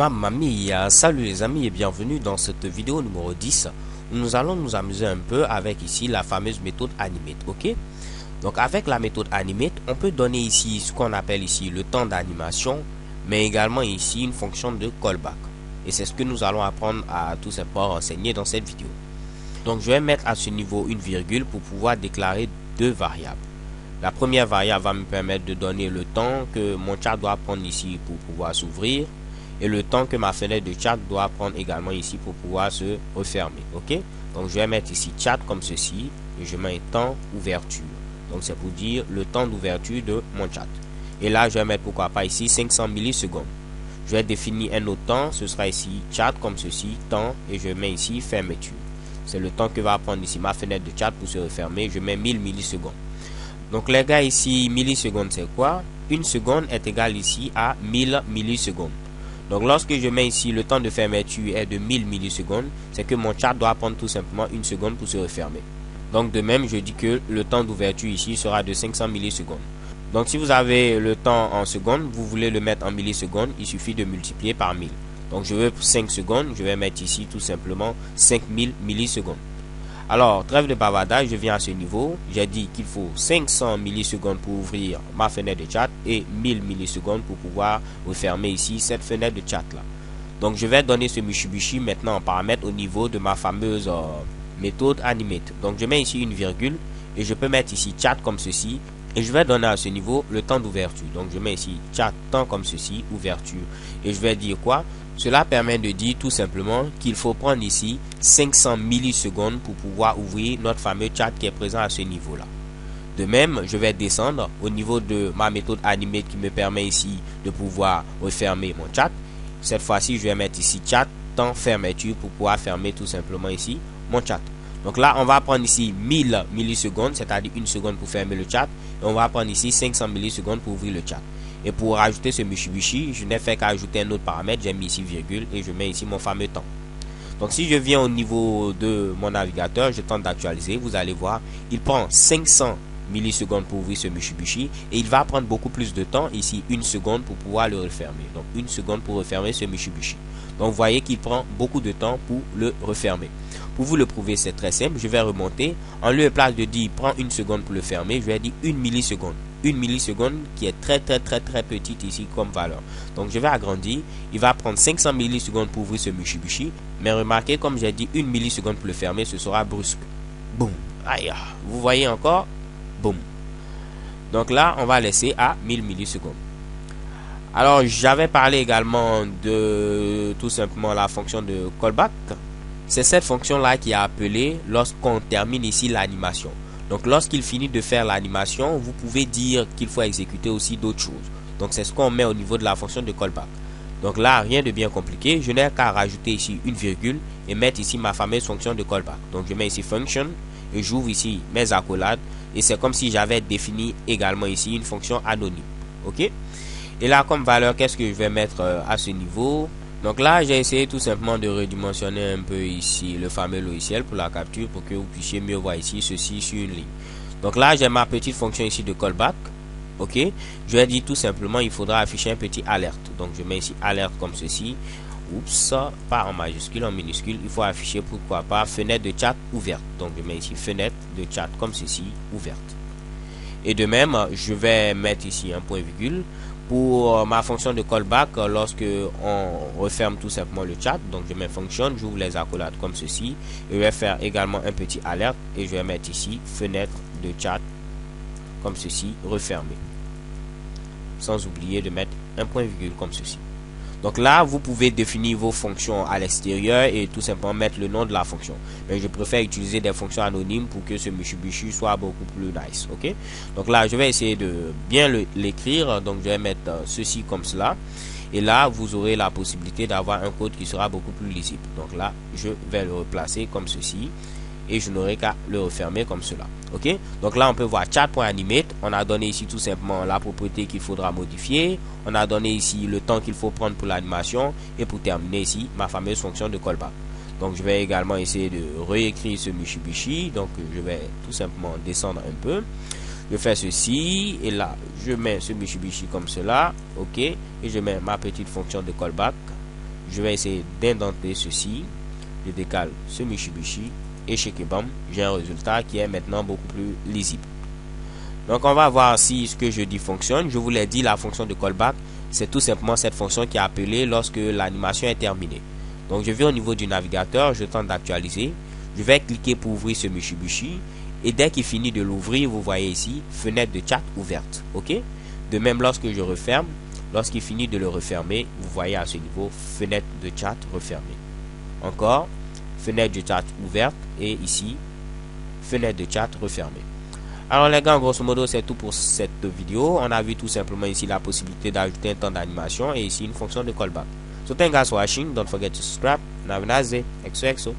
Mamma mia, salut les amis et bienvenue dans cette vidéo numéro 10 où nous allons nous amuser un peu avec ici la fameuse méthode Animate, ok? Donc avec la méthode Animate, on peut donner ici ce qu'on appelle ici le temps d'animation, mais également ici une fonction de callback. Et c'est ce que nous allons apprendre à tout simplement renseigner dans cette vidéo. Donc je vais mettre à ce niveau une virgule pour pouvoir déclarer deux variables. La première variable va me permettre de donner le temps que mon chat doit prendre ici pour pouvoir s'ouvrir et le temps que ma fenêtre de chat doit prendre également ici pour pouvoir se refermer. Ok, donc je vais mettre ici chat comme ceci et je mets un temps ouverture. Donc c'est pour dire le temps d'ouverture de mon chat. Et là je vais mettre pourquoi pas ici 500 millisecondes. Je vais définir un autre temps, ce sera ici chat comme ceci, temps, et je mets ici fermeture. C'est le temps que va prendre ici ma fenêtre de chat pour se refermer. Je mets 1000 millisecondes. Donc les gars, ici millisecondes c'est quoi? Une seconde est égale ici à 1000 millisecondes. Donc lorsque je mets ici le temps de fermeture est de 1000 millisecondes, c'est que mon chat doit prendre tout simplement une seconde pour se refermer. Donc de même, je dis que le temps d'ouverture ici sera de 500 millisecondes. Donc si vous avez le temps en secondes, vous voulez le mettre en millisecondes, il suffit de multiplier par 1000. Donc je veux 5 secondes, je vais mettre ici tout simplement 5000 millisecondes. Alors, trêve de bavardage, je viens à ce niveau. J'ai dit qu'il faut 500 millisecondes pour ouvrir ma fenêtre de chat et 1000 millisecondes pour pouvoir refermer ici cette fenêtre de chat là. Donc, je vais donner ce Mitsubishi maintenant en paramètre au niveau de ma fameuse méthode Animate. Donc, je mets ici une virgule et je peux mettre ici chat comme ceci. Et je vais donner à ce niveau le temps d'ouverture. Donc, je mets ici chat temps comme ceci, ouverture. Et je vais dire quoi? Cela permet de dire tout simplement qu'il faut prendre ici 500 millisecondes pour pouvoir ouvrir notre fameux chat qui est présent à ce niveau-là. De même, je vais descendre au niveau de ma méthode Animate qui me permet ici de pouvoir refermer mon chat. Cette fois-ci, je vais mettre ici chat temps fermeture pour pouvoir fermer tout simplement ici mon chat. Donc là, on va prendre ici 1000 millisecondes, c'est-à-dire une seconde pour fermer le chat. Et on va prendre ici 500 millisecondes pour ouvrir le chat. Et pour rajouter ce Mitsubishi, je n'ai fait qu'ajouter un autre paramètre. J'ai mis ici virgule et je mets ici mon fameux temps. Donc si je viens au niveau de mon navigateur, je tente d'actualiser. Vous allez voir, il prend 500 millisecondes pour ouvrir ce Mitsubishi. Et il va prendre beaucoup plus de temps, ici une seconde pour pouvoir le refermer. Donc une seconde pour refermer ce Mitsubishi. Donc vous voyez qu'il prend beaucoup de temps pour le refermer. Pour vous le prouver, c'est très simple. Je vais remonter. En lieu et place de dire prend une seconde pour le fermer, je vais dire une milliseconde. Une milliseconde qui est très petite ici comme valeur. Donc je vais agrandir. Il va prendre 500 millisecondes pour ouvrir ce Mitsubishi. Mais remarquez, comme j'ai dit une milliseconde pour le fermer, ce sera brusque. Boum. Aïe. Vous voyez encore? Boum. Donc là, on va laisser à 1000 millisecondes. Alors j'avais parlé également de tout simplement la fonction de callback. C'est cette fonction là qui est appelée lorsqu'on termine ici l'animation. Donc lorsqu'il finit de faire l'animation, vous pouvez dire qu'il faut exécuter aussi d'autres choses. Donc c'est ce qu'on met au niveau de la fonction de callback. Donc là, rien de bien compliqué. Je n'ai qu'à rajouter ici une virgule et mettre ici ma fameuse fonction de callback. Donc je mets ici function et j'ouvre ici mes accolades. Et c'est comme si j'avais défini également ici une fonction anonyme. Ok? Et là, comme valeur, qu'est-ce que je vais mettre à ce niveau? Donc là, j'ai essayé tout simplement de redimensionner un peu ici le fameux logiciel pour la capture pour que vous puissiez mieux voir ici ceci sur une ligne. Donc là, j'ai ma petite fonction ici de callback. Ok, je vais dire tout simplement, il faudra afficher un petit alerte. Donc je mets ici alerte comme ceci. Oups, pas en majuscule, en minuscule. Il faut afficher pourquoi pas fenêtre de chat ouverte. Donc je mets ici fenêtre de chat comme ceci ouverte. Et de même, je vais mettre ici un point virgule. Pour ma fonction de callback, lorsque on referme tout simplement le chat, donc je mets function, j'ouvre les accolades comme ceci, et je vais faire également un petit alerte et je vais mettre ici fenêtre de chat comme ceci, refermé, sans oublier de mettre un point virgule comme ceci. Donc là, vous pouvez définir vos fonctions à l'extérieur et tout simplement mettre le nom de la fonction. Mais je préfère utiliser des fonctions anonymes pour que ce Mitsubishi soit beaucoup plus nice. Ok. Donc là, je vais essayer de bien l'écrire. Donc je vais mettre ceci comme cela. Et là, vous aurez la possibilité d'avoir un code qui sera beaucoup plus lisible. Donc là, je vais le replacer comme ceci. Et je n'aurai qu'à le refermer comme cela. Ok, donc là on peut voir chat.animate. On a donné ici tout simplement la propriété qu'il faudra modifier. On a donné ici le temps qu'il faut prendre pour l'animation. Et pour terminer ici ma fameuse fonction de callback. Donc je vais également essayer de réécrire ce Mitsubishi. Donc je vais tout simplement descendre un peu. Je fais ceci et là je mets ce Mitsubishi comme cela. Ok, et je mets ma petite fonction de callback. Je vais essayer d'indenter ceci. Je décale ce Mitsubishi et chez Kebam, j'ai un résultat qui est maintenant beaucoup plus lisible. Donc on va voir si ce que je dis fonctionne. Je vous l'ai dit, la fonction de callback, c'est tout simplement cette fonction qui est appelée lorsque l'animation est terminée. Donc je vais au niveau du navigateur, je tente d'actualiser. Je vais cliquer pour ouvrir ce Mitsubishi. Et dès qu'il finit de l'ouvrir, vous voyez ici, fenêtre de chat ouverte. Ok. De même, lorsque je referme, lorsqu'il finit de le refermer, vous voyez à ce niveau, fenêtre de chat refermée. Encore, fenêtre de chat ouverte. Et ici, fenêtre de chat refermée. Alors les gars, grosso modo, c'est tout pour cette vidéo. On a vu tout simplement ici la possibilité d'ajouter un temps d'animation et ici une fonction de callback. So thank you guys for watching. Don't forget to subscribe. And have a nice day. XOXO.